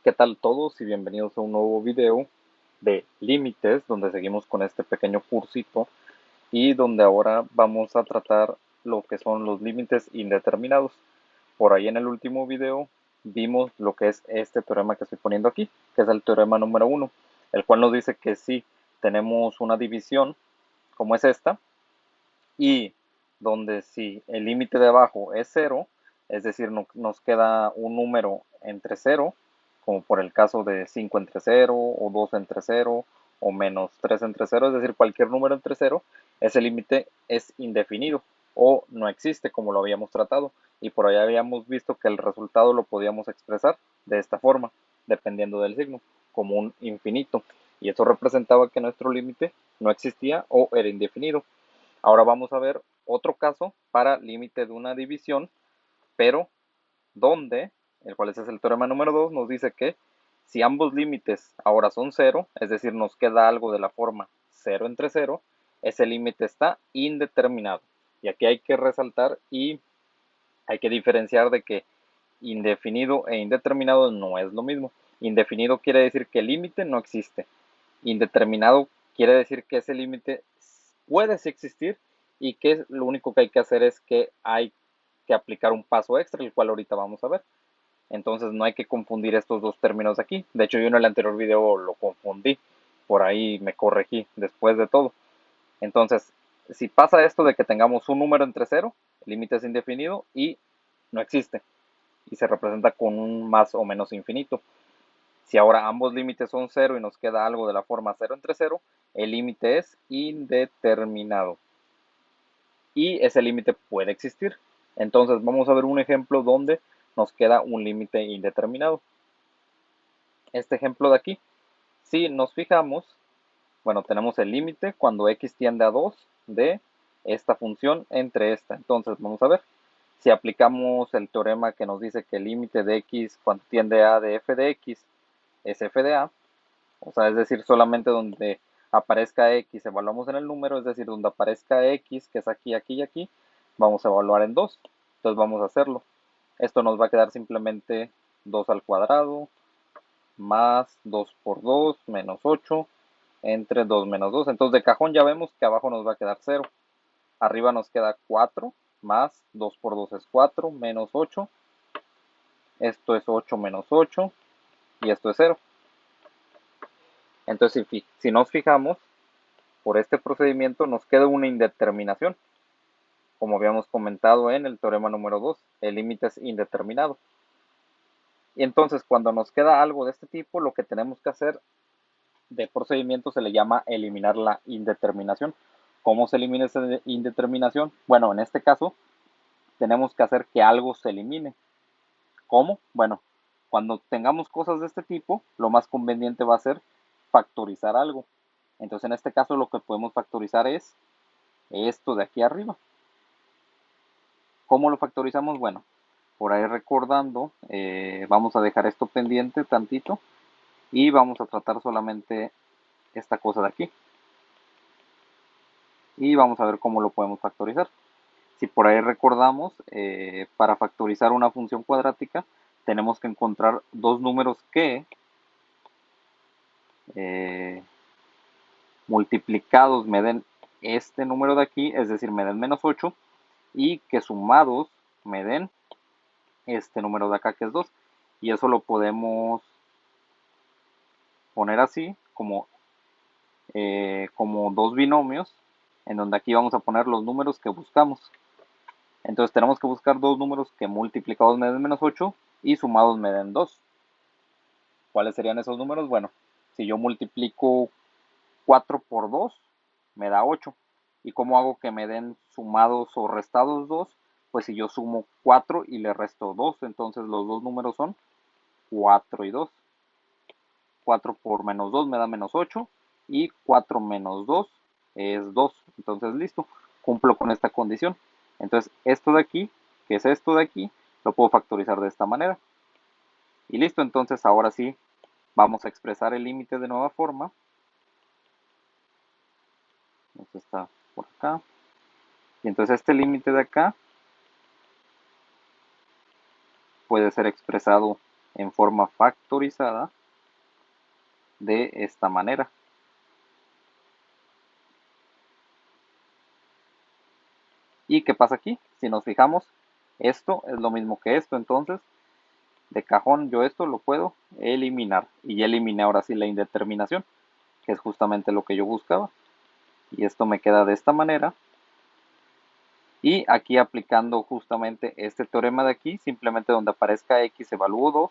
¿Qué tal todos y bienvenidos a un nuevo video de límites donde seguimos con este pequeño cursito y donde ahora vamos a tratar lo que son los límites indeterminados? Por ahí en el último video vimos lo que es este teorema que estoy poniendo aquí, que es el teorema número uno, el cual nos dice que si tenemos una división como es esta y donde si el límite de abajo es cero, es decir, nos queda un número entre cero, como por el caso de 5 entre cero, o 2 entre cero, o menos 3 entre cero, es decir, cualquier número entre cero, ese límite es indefinido o no existe como lo habíamos tratado. Y por ahí habíamos visto que el resultado lo podíamos expresar de esta forma, dependiendo del signo, como un infinito. Y eso representaba que nuestro límite no existía o era indefinido. Ahora vamos a ver otro caso para límite de una división, pero donde, el cual ese es el teorema número 2, nos dice que si ambos límites ahora son cero, es decir, nos queda algo de la forma cero entre cero, ese límite está indeterminado. Y aquí hay que resaltar y hay que diferenciar de que indefinido e indeterminado no es lo mismo. Indefinido quiere decir que el límite no existe. Indeterminado quiere decir que ese límite puede sí existir y que lo único que hay que hacer es que hay que aplicar un paso extra, el cual ahorita vamos a ver. Entonces no hay que confundir estos dos términos de aquí. De hecho, yo en el anterior video lo confundí. Por ahí me corregí después de todo. Entonces, si pasa esto de que tengamos un número entre cero, el límite es indefinido y no existe. Y se representa con un más o menos infinito. Si ahora ambos límites son cero y nos queda algo de la forma cero entre cero, el límite es indeterminado. Y ese límite puede existir. Entonces vamos a ver un ejemplo donde nos queda un límite indeterminado. Este ejemplo de aquí, si nos fijamos, bueno, tenemos el límite cuando x tiende a 2 de esta función entre esta. Entonces vamos a ver, si aplicamos el teorema que nos dice que el límite de x cuando tiende a de f de x es f de a, o sea, es decir, solamente donde aparezca x evaluamos en el número, es decir, donde aparezca x, que es aquí, aquí y aquí, vamos a evaluar en 2. Entonces vamos a hacerlo. Esto nos va a quedar simplemente 2 al cuadrado más 2 por 2 menos 8 entre 2 menos 2. Entonces de cajón ya vemos que abajo nos va a quedar 0. Arriba nos queda 4 más 2 por 2 es 4 menos 8. Esto es 8 menos 8 y esto es 0. Entonces si nos fijamos, por este procedimiento nos queda una indeterminación, como habíamos comentado en el teorema número 2, el límite es indeterminado. Y entonces cuando nos queda algo de este tipo, lo que tenemos que hacer de procedimiento se le llama eliminar la indeterminación. ¿Cómo se elimina esa indeterminación? Bueno, en este caso tenemos que hacer que algo se elimine. ¿Cómo? Bueno, cuando tengamos cosas de este tipo, lo más conveniente va a ser factorizar algo. Entonces en este caso lo que podemos factorizar es esto de aquí arriba. ¿Cómo lo factorizamos? Bueno, por ahí recordando, vamos a dejar esto pendiente tantito y vamos a tratar solamente esta cosa de aquí. Y vamos a ver cómo lo podemos factorizar. Si por ahí recordamos, para factorizar una función cuadrática tenemos que encontrar dos números que eh, multiplicados me den este número de aquí, es decir, me den menos 8, y que sumados me den este número de acá que es 2. Y eso lo podemos poner así, como dos binomios, en donde aquí vamos a poner los números que buscamos. Entonces tenemos que buscar dos números que multiplicados me den menos 8 y sumados me den 2. ¿Cuáles serían esos números? Bueno, si yo multiplico 4 por 2, me da 8. ¿Y cómo hago que me den sumados o restados 2? Pues si yo sumo 4 y le resto 2, entonces los dos números son 4 y 2. 4 por menos 2 me da menos 8 y 4 menos 2 es 2. Entonces listo, cumplo con esta condición. Entonces esto de aquí, que es esto de aquí, lo puedo factorizar de esta manera. Y listo, entonces ahora sí vamos a expresar el límite de nueva forma. Esto está por acá. Y entonces este límite de acá puede ser expresado en forma factorizada de esta manera. ¿Y qué pasa aquí? Si nos fijamos, esto es lo mismo que esto, entonces de cajón yo esto lo puedo eliminar. Y ya eliminé ahora sí la indeterminación, que es justamente lo que yo buscaba. Y esto me queda de esta manera. Y aquí aplicando justamente este teorema de aquí, simplemente donde aparezca x evalúo 2,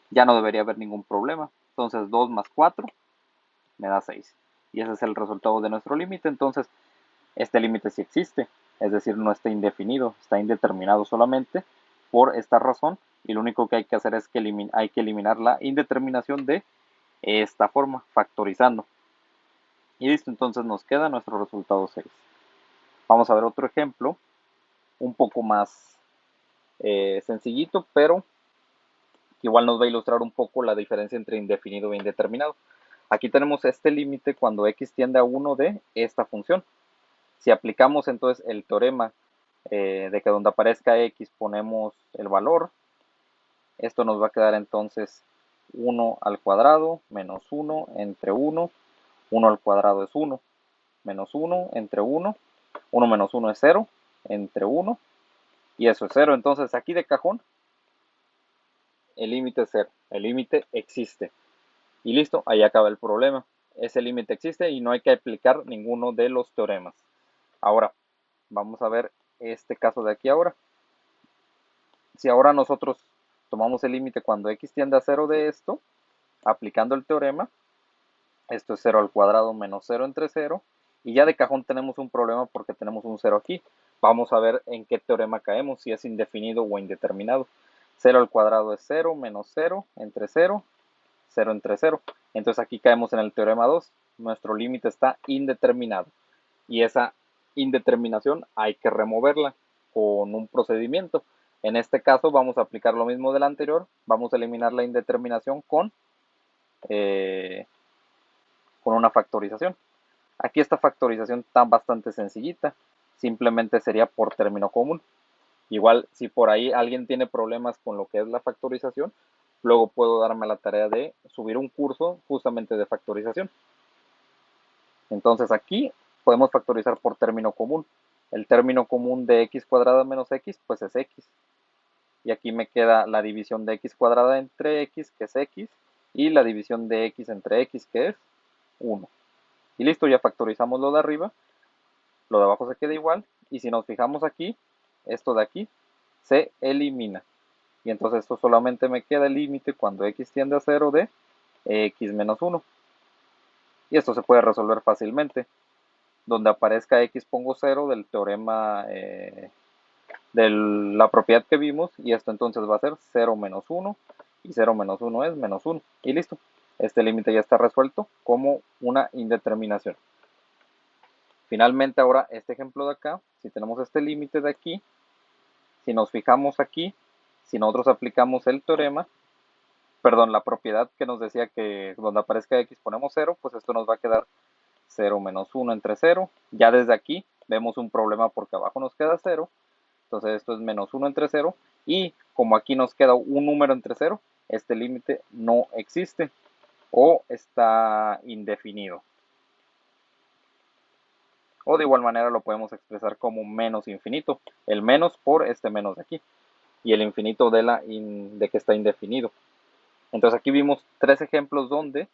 ya no debería haber ningún problema. Entonces 2 más 4 me da 6. Y ese es el resultado de nuestro límite. Entonces este límite sí existe, es decir, no está indefinido, está indeterminado solamente por esta razón. Y lo único que hay que hacer es que hay que eliminar la indeterminación de esta forma, factorizando. Y listo, entonces nos queda nuestro resultado 6. Vamos a ver otro ejemplo, un poco más sencillito, pero igual nos va a ilustrar un poco la diferencia entre indefinido e indeterminado. Aquí tenemos este límite cuando x tiende a 1 de esta función. Si aplicamos entonces el teorema de que donde aparezca x ponemos el valor, esto nos va a quedar entonces 1 al cuadrado menos 1 entre 1, 1 al cuadrado es 1, menos 1 entre 1, 1 menos 1 es 0, entre 1, y eso es 0. Entonces aquí de cajón, el límite es 0, el límite existe. Y listo, ahí acaba el problema. Ese límite existe y no hay que aplicar ninguno de los teoremas. Ahora, vamos a ver este caso de aquí ahora. Si ahora nosotros tomamos el límite cuando x tiende a 0 de esto, aplicando el teorema, esto es 0 al cuadrado menos 0 entre 0, y ya de cajón tenemos un problema porque tenemos un 0 aquí. Vamos a ver en qué teorema caemos, si es indefinido o indeterminado. 0 al cuadrado es 0, menos 0 entre 0, 0 entre 0. Entonces aquí caemos en el teorema 2. Nuestro límite está indeterminado. Y esa indeterminación hay que removerla con un procedimiento. En este caso vamos a aplicar lo mismo del anterior. Vamos a eliminar la indeterminación con una factorización. Aquí esta factorización está bastante sencillita. Simplemente sería por término común. Igual si por ahí alguien tiene problemas con lo que es la factorización, luego puedo darme la tarea de subir un curso justamente de factorización. Entonces aquí podemos factorizar por término común. El término común de x cuadrada menos x, pues es x. Y aquí me queda la división de x cuadrada entre x, que es x, y la división de x entre x, que es 1. Y listo, ya factorizamos lo de arriba. Lo de abajo se queda igual. Y si nos fijamos aquí, esto de aquí se elimina. Y entonces esto solamente me queda el límite cuando x tiende a 0 de x menos 1. Y esto se puede resolver fácilmente. Donde aparezca x pongo 0 del teorema de la propiedad que vimos. Y esto entonces va a ser 0 menos 1. Y 0 menos 1 es menos 1. Y listo. Este límite ya está resuelto como una indeterminación. Finalmente ahora este ejemplo de acá, si tenemos este límite de aquí, si nos fijamos aquí, si nosotros aplicamos el teorema, perdón, la propiedad que nos decía que donde aparezca x ponemos 0, pues esto nos va a quedar 0 menos 1 entre 0. Ya desde aquí vemos un problema porque abajo nos queda 0. Entonces esto es menos 1 entre 0. Y como aquí nos queda un número entre 0, este límite no existe o está indefinido. O de igual manera lo podemos expresar como menos infinito. El menos por este menos de aquí. Y el infinito de que está indefinido. Entonces aquí vimos tres ejemplos donde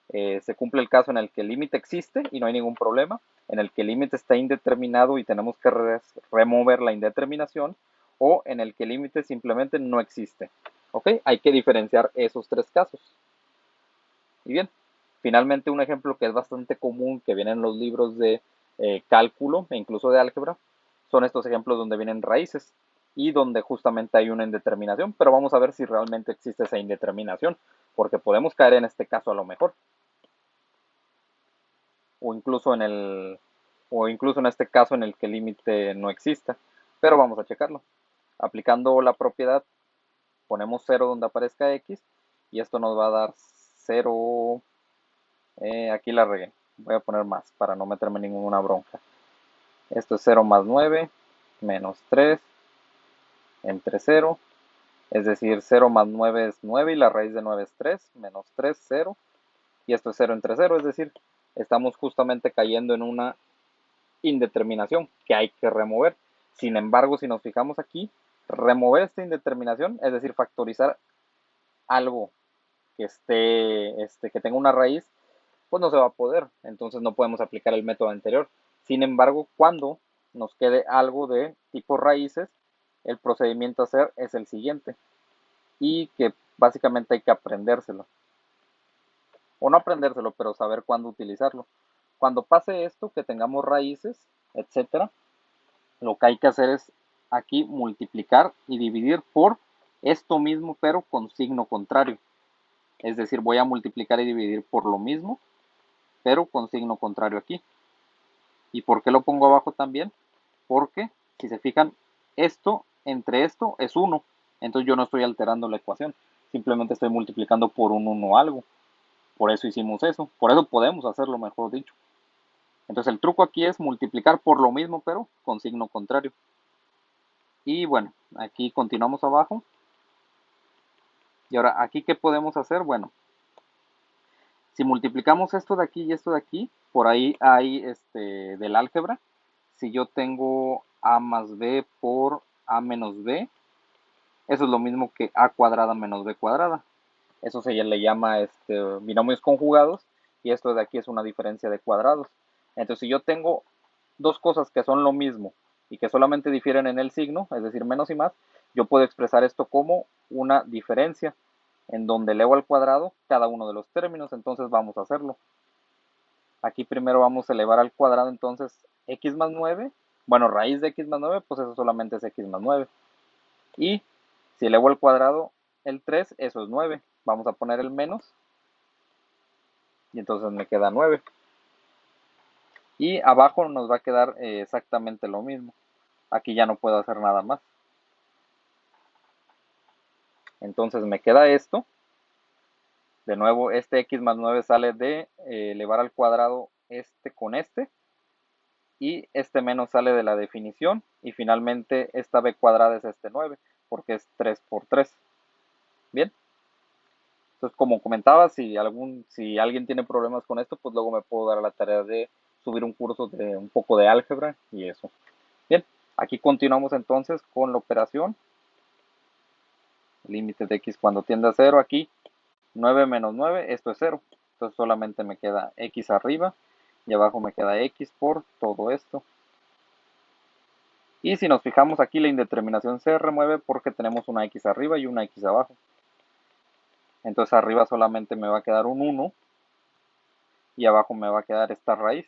se cumple el caso en el que el límite existe y no hay ningún problema, en el que el límite está indeterminado y tenemos que remover la indeterminación, o en el que el límite simplemente no existe. ¿Ok? Hay que diferenciar esos tres casos. Y bien, finalmente un ejemplo que es bastante común, que viene en los libros de cálculo e incluso de álgebra, son estos ejemplos donde vienen raíces y donde justamente hay una indeterminación, pero vamos a ver si realmente existe esa indeterminación, porque podemos caer en este caso a lo mejor, o incluso en este caso en el que el límite no exista, pero vamos a checarlo. Aplicando la propiedad, ponemos 0 donde aparezca x y esto nos va a dar 0, aquí la regué, voy a poner más para no meterme en ninguna bronca. Esto es 0 más 9 menos 3 entre 0, Es decir, 0 más 9 es 9 y la raíz de 9 es 3, menos 3, 0. Y esto es 0 entre 0, es decir, estamos justamente cayendo en una indeterminación que hay que remover. Sin embargo, si nos fijamos aquí, remover esta indeterminación, es decir, factorizar algo que que tenga una raíz, pues no se va a poder. Entonces no podemos aplicar el método anterior. Sin embargo, cuando nos quede algo de tipo raíces, el procedimiento a hacer es el siguiente. Y que básicamente hay que aprendérselo. O no aprendérselo, pero saber cuándo utilizarlo. Cuando pase esto, que tengamos raíces, etcétera, lo que hay que hacer es aquí multiplicar y dividir por esto mismo, pero con signo contrario. Es decir, voy a multiplicar y dividir por lo mismo, pero con signo contrario aquí. ¿Y por qué lo pongo abajo también? Porque, si se fijan, esto entre esto es 1. Entonces yo no estoy alterando la ecuación. Simplemente estoy multiplicando por un 1 algo. Por eso hicimos eso. Por eso podemos hacerlo, mejor dicho. Entonces el truco aquí es multiplicar por lo mismo, pero con signo contrario. Y bueno, aquí continuamos abajo. Y ahora, ¿aquí qué podemos hacer? Bueno, si multiplicamos esto de aquí y esto de aquí, por ahí hay del álgebra. Si yo tengo a más b por a menos b, eso es lo mismo que a cuadrada menos b cuadrada. Eso se le llama binomios conjugados y esto de aquí es una diferencia de cuadrados. Entonces, si yo tengo dos cosas que son lo mismo y que solamente difieren en el signo, es decir, menos y más, yo puedo expresar esto como una diferencia en donde elevo al cuadrado cada uno de los términos. Entonces vamos a hacerlo. Aquí primero vamos a elevar al cuadrado entonces x más 9. Bueno, raíz de x más 9, pues eso solamente es x más 9. Y si elevo al cuadrado el 3, eso es 9. Vamos a poner el menos y entonces me queda 9. Y abajo nos va a quedar exactamente lo mismo. Aquí ya no puedo hacer nada más. Entonces me queda esto. De nuevo, este x más 9 sale de elevar al cuadrado este con este. Y este menos sale de la definición. Y finalmente esta b cuadrada es este 9, porque es 3 por 3. Bien. Entonces, como comentaba, si alguien tiene problemas con esto, pues luego me puedo dar a la tarea de subir un curso de un poco de álgebra y eso. Bien, aquí continuamos entonces con la operación. Límite de x cuando tiende a 0, aquí 9 menos 9, esto es 0. Entonces solamente me queda x arriba y abajo me queda x por todo esto. Y si nos fijamos aquí, la indeterminación se remueve porque tenemos una x arriba y una x abajo. Entonces arriba solamente me va a quedar un 1 y abajo me va a quedar esta raíz.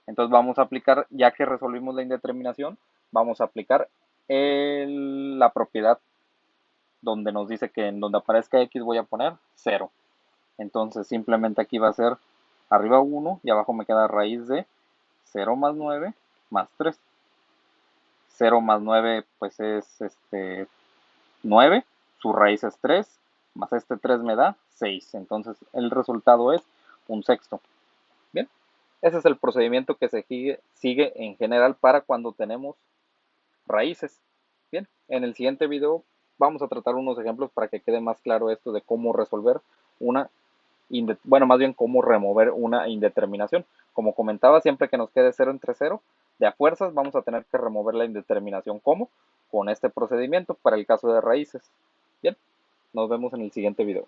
Entonces vamos a aplicar, ya que resolvimos la indeterminación, vamos a aplicar la propiedad donde nos dice que en donde aparezca x voy a poner 0. Entonces simplemente aquí va a ser arriba 1 y abajo me queda raíz de 0 más 9 más 3. 0 más 9 pues es 9, su raíz es 3, más este 3 me da 6. Entonces el resultado es un sexto. Bien, ese es el procedimiento que se sigue en general para cuando tenemos raíces. Bien, en el siguiente video vamos a tratar unos ejemplos para que quede más claro esto de cómo resolver una, bueno, más bien cómo remover una indeterminación. Como comentaba, siempre que nos quede 0 entre 0, de a fuerzas vamos a tener que remover la indeterminación. ¿Cómo? Con este procedimiento para el caso de raíces. Bien, nos vemos en el siguiente video.